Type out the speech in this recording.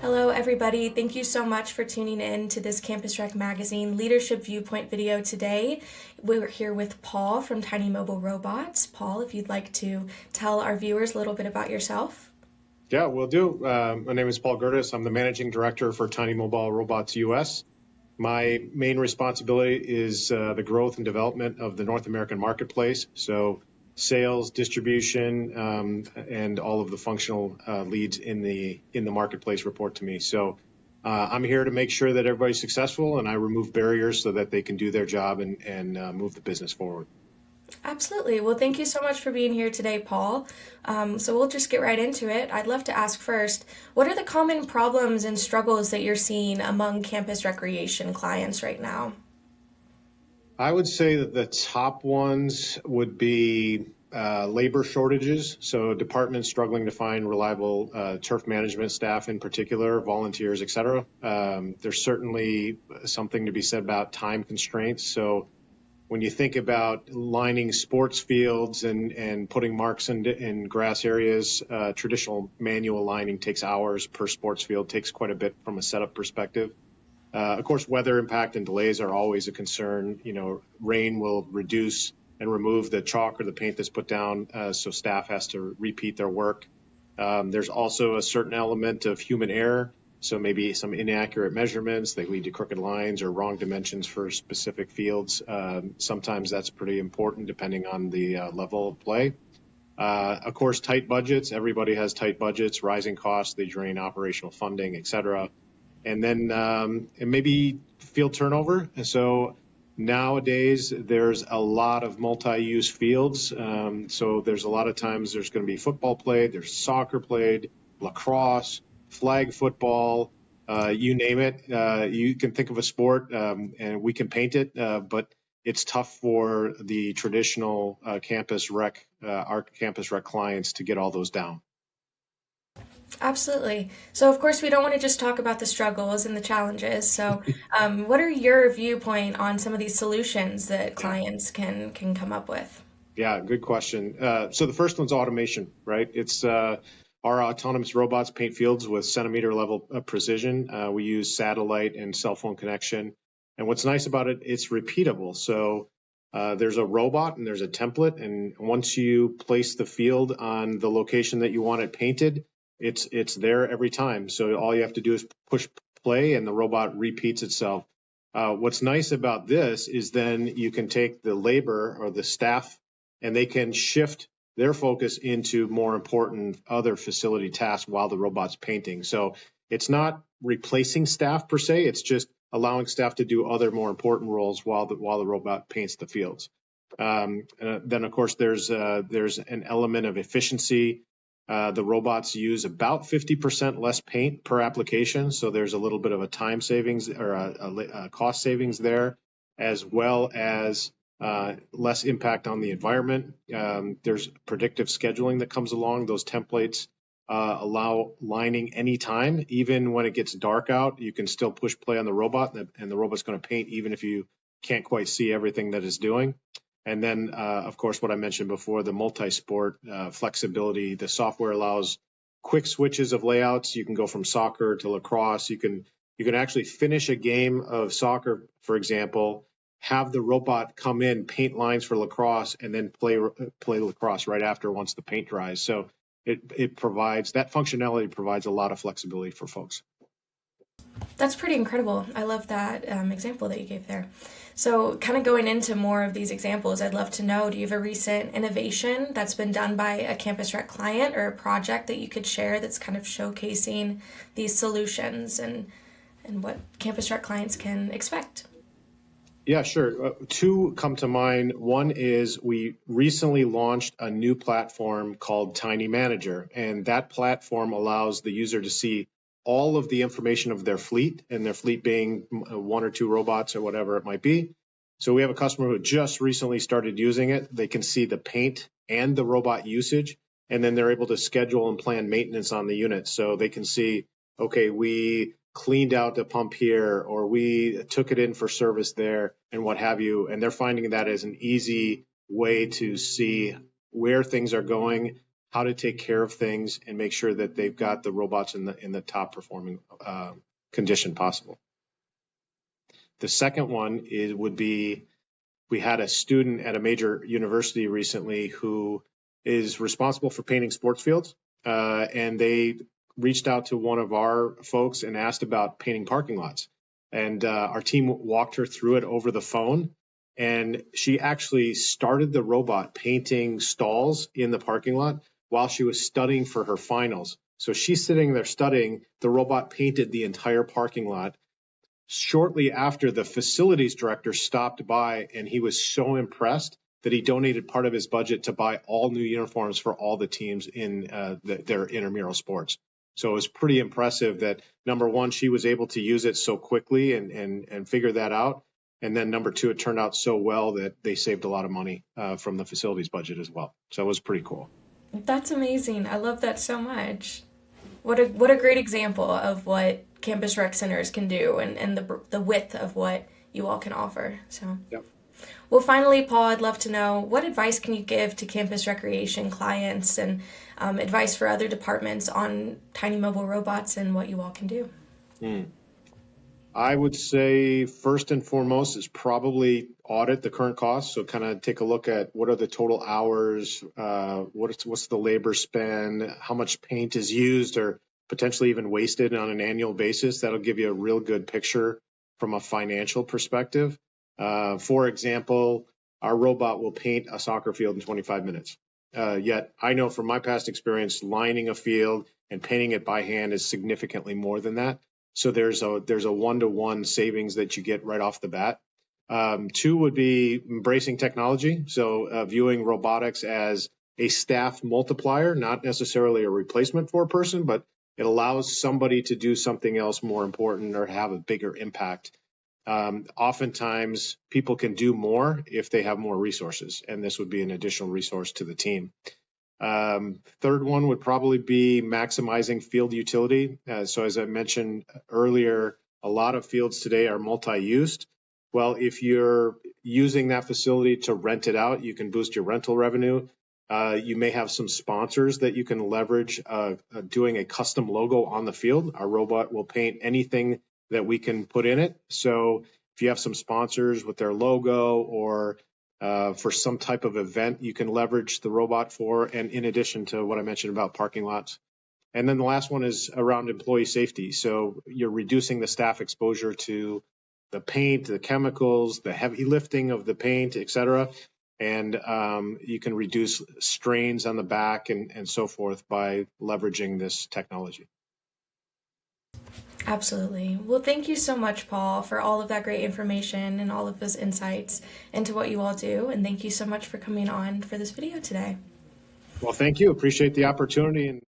Hello, everybody. Thank you so much for tuning in to this Campus Rec Magazine Leadership Viewpoint video today. We're here with Paul from TinyMobileRobots. Paul, if you'd like to tell our viewers a little bit about yourself. Yeah, will do. My name is Paul Gerdas. I'm the Managing Director for TinyMobileRobots US. My main responsibility is the growth and development of the North American marketplace. So sales, distribution, and all of the functional leads in the marketplace report to me. So I'm here to make sure that everybody's successful, and I remove barriers so that they can do their job and move the business forward. Absolutely. Well, thank you so much for being here today, Paul. So we'll just get right into it. I'd love to ask first, what are the common problems and struggles that you're seeing among campus recreation clients right now? I would say that the top ones would be labor shortages. So departments struggling to find reliable turf management staff in particular, volunteers, et cetera. There's certainly something to be said about time constraints. So when you think about lining sports fields and putting marks in grass areas, traditional manual lining takes hours per sports field, takes quite a bit from a setup perspective. Of course, weather impact and delays are always a concern. You know, rain will reduce and remove the chalk or the paint that's put down, so staff has to repeat their work. There's also a certain element of human error. So maybe some inaccurate measurements, they lead to crooked lines or wrong dimensions for specific fields. Sometimes that's pretty important depending on the level of play. Of course, tight budgets. Everybody has tight budgets, rising costs, they drain operational funding, et cetera. And then and maybe field turnover. And so nowadays, there's a lot of multi-use fields. So there's a lot of times there's going to be football played, there's soccer played, lacrosse, flag football, you name it. You can think of a sport and we can paint it, but it's tough for the traditional our campus rec clients to get all those down. Absolutely. So, of course, we don't want to just talk about the struggles and the challenges. So, what are your viewpoint on some of these solutions that clients can come up with? Yeah, good question. So the first one's automation, right? It's our autonomous robots paint fields with centimeter level precision. We use satellite and cell phone connection. And what's nice about it, it's repeatable. So there's a robot and there's a template. And once you place the field on the location that you want it painted, it's there every time. So all you have to do is push play and the robot repeats itself. What's nice about this is then you can take the labor or the staff and they can shift their focus into more important other facility tasks while the robot's painting. So it's not replacing staff per se, it's just allowing staff to do other more important roles while the robot paints the fields. Then of course there's an element of efficiency. The robots use about 50% less paint per application, so there's a little bit of a time savings or a cost savings there, as well as less impact on the environment. There's predictive scheduling that comes along. Those templates allow lining anytime, even when it gets dark out. You can still push play on the robot, and the robot's going to paint even if you can't quite see everything that it's doing. And then, of course, what I mentioned before, the multi-sport flexibility. The software allows quick switches of layouts. You can go from soccer to lacrosse. You can actually finish a game of soccer, for example, have the robot come in, paint lines for lacrosse, and then play lacrosse right after once the paint dries. So it provides that functionality, provides a lot of flexibility for folks. That's pretty incredible. I love that example that you gave there. So, kind of going into more of these examples, I'd love to know, do you have a recent innovation that's been done by a Campus Rec client or a project that you could share that's kind of showcasing these solutions and what Campus Rec clients can expect? Yeah, sure. Two come to mind. One is we recently launched a new platform called Tiny Manager, and that platform allows the user to see all of the information of their fleet, and their fleet being one or two robots or whatever it might be. So we have a customer who just recently started using it. They can see the paint and the robot usage, and then they're able to schedule and plan maintenance on the unit. So they can see, okay, we cleaned out the pump here, or we took it in for service there, and what have you. And they're finding that as an easy way to see where things are going, how to take care of things and make sure that they've got the robots in the top performing condition possible. The second one would be, we had a student at a major university recently who is responsible for painting sports fields, and they reached out to one of our folks and asked about painting parking lots. And our team walked her through it over the phone, and she actually started the robot painting stalls in the parking lot while she was studying for her finals. So she's sitting there studying, the robot painted the entire parking lot. Shortly after, the facilities director stopped by, and he was so impressed that he donated part of his budget to buy all new uniforms for all the teams in their intramural sports. So it was pretty impressive that, number one, she was able to use it so quickly and figure that out. And then number two, it turned out so well that they saved a lot of money from the facilities budget as well. So it was pretty cool. That's amazing. I love that so much. What a great example of what campus rec centers can do, and the width of what you all can offer. So, yep. Well, finally, Paul, I'd love to know, what advice can you give to campus recreation clients, and advice for other departments on TinyMobileRobots and what you all can do? I would say first and foremost is probably audit the current costs. So kind of take a look at what are the total hours, what's the labor spend, how much paint is used or potentially even wasted on an annual basis. That'll give you a real good picture from a financial perspective. For example, our robot will paint a soccer field in 25 minutes. Yet I know from my past experience, lining a field and painting it by hand is significantly more than that. So there's a one-to-one savings that you get right off the bat. Two would be embracing technology. So viewing robotics as a staff multiplier, not necessarily a replacement for a person, but it allows somebody to do something else more important or have a bigger impact. Oftentimes people can do more if they have more resources, and this would be an additional resource to the team. Third one would probably be maximizing field utility. So as I mentioned earlier, a lot of fields today are multi-used. Well, if you're using that facility to rent it out, you can boost your rental revenue. You may have some sponsors that you can leverage doing a custom logo on the field. Our robot will paint anything that we can put in it. So if you have some sponsors with their logo or for some type of event, you can leverage the robot for, and in addition to what I mentioned about parking lots. And then the last one is around employee safety. So you're reducing the staff exposure to the paint, the chemicals, the heavy lifting of the paint, et cetera. And you can reduce strains on the back and so forth by leveraging this technology. Absolutely. Well, thank you so much, Paul, for all of that great information and all of those insights into what you all do. And thank you so much for coming on for this video today. Well, thank you. Appreciate the opportunity. And